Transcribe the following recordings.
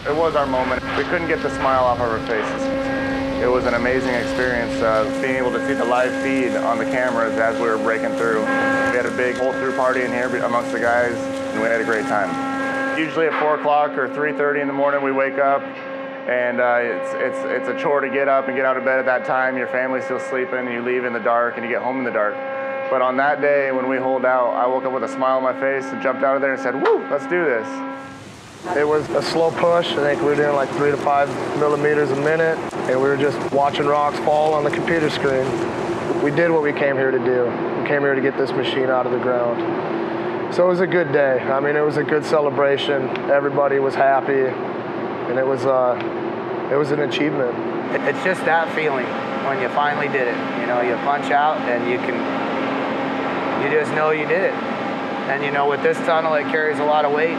It was our moment. We couldn't get the smile off of our faces. It was an amazing experience being able to see the live feed on the cameras as we were breaking through. We had a big pull-through party in here amongst the guys, and we had a great time. Usually at 4 o'clock or 3:30 in the morning, we wake up, and it's a chore to get up and get out of bed at that time. Your family's still sleeping, and you leave in the dark, and you get home in the dark. But on that day, when we holed out, I woke up with a smile on my face and jumped out of there and said, "Woo, let's do this." It was a slow push. I think we were doing like 3 to 5 millimeters a minute, and we were just watching rocks fall on the computer screen. We did what we came here to do. We came here to get this machine out of the ground. So it was a good day. I mean, it was a good celebration. Everybody was happy, and it was an achievement. It's just that feeling when you finally did it. You know, you punch out and you just know you did it. And you know, with this tunnel, it carries a lot of weight.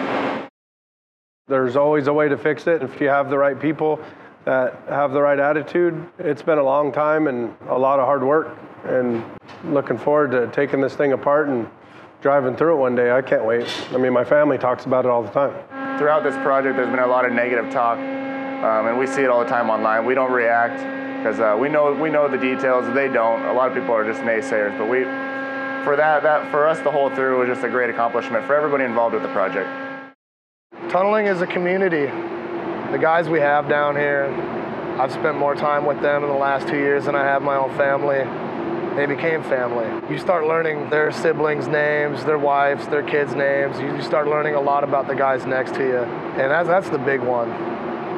There's always a way to fix it if you have the right people that have the right attitude. It's been a long time and a lot of hard work, and looking forward to taking this thing apart and driving through it one day. I can't wait. I mean, my family talks about it all the time. Throughout this project, there's been a lot of negative talk, and we see it all the time online. We don't react because we know the details. They don't. A lot of people are just naysayers, but for us to hold through was just a great accomplishment for everybody involved with the project. Tunneling is a community. The guys we have down here, I've spent more time with them in the last 2 years than I have my own family. They became family. You start learning their siblings' names, their wives, their kids' names. You start learning a lot about the guys next to you. And that's the big one.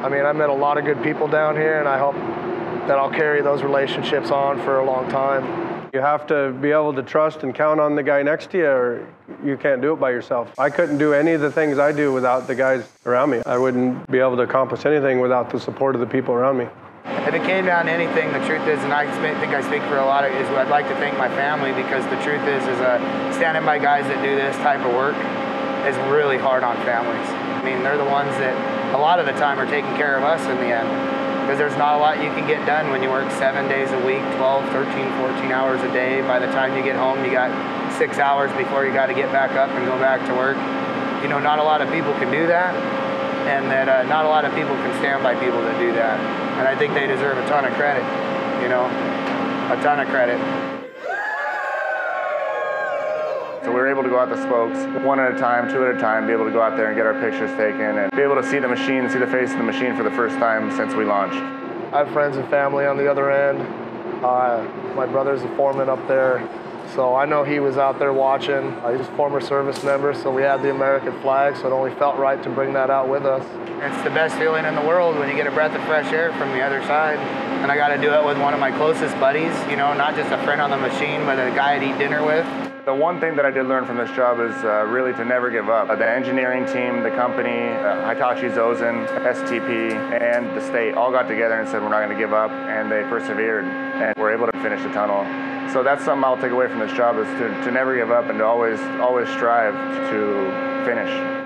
I mean, I met a lot of good people down here, and I hope that I'll carry those relationships on for a long time. You have to be able to trust and count on the guy next to you, or you can't do it by yourself. I couldn't do any of the things I do without the guys around me. I wouldn't be able to accomplish anything without the support of the people around me. If it came down to anything, the truth is, and I think I speak for a lot of, is I'd like to thank my family, because the truth is standing by guys that do this type of work is really hard on families. I mean, they're the ones that a lot of the time are taking care of us in the end, because there's not a lot you can get done when you work 7 days a week, 12, 13, 14 hours a day. By the time you get home, you got 6 hours before you got to get back up and go back to work. You know, not a lot of people can do that, and that not a lot of people can stand by people that do that. And I think they deserve a ton of credit, you know, a ton of credit. So we were able to go out the spokes, 1 at a time, 2 at a time, be able to go out there and get our pictures taken, and be able to see the machine, see the face of the machine for the first time since we launched. I have friends and family on the other end. My brother's a foreman up there, so I know he was out there watching. He's a former service member, so we had the American flag, so it only felt right to bring that out with us. It's the best feeling in the world when you get a breath of fresh air from the other side. And I got to do it with one of my closest buddies, you know, not just a friend on the machine, but a guy I'd eat dinner with. The one thing that I did learn from this job is really to never give up. The engineering team, the company, Hitachi Zosen, STP, and the state all got together and said we're not going to give up, and they persevered, and we're able to finish the tunnel. So that's something I'll take away from this job, is to never give up and to always strive to finish.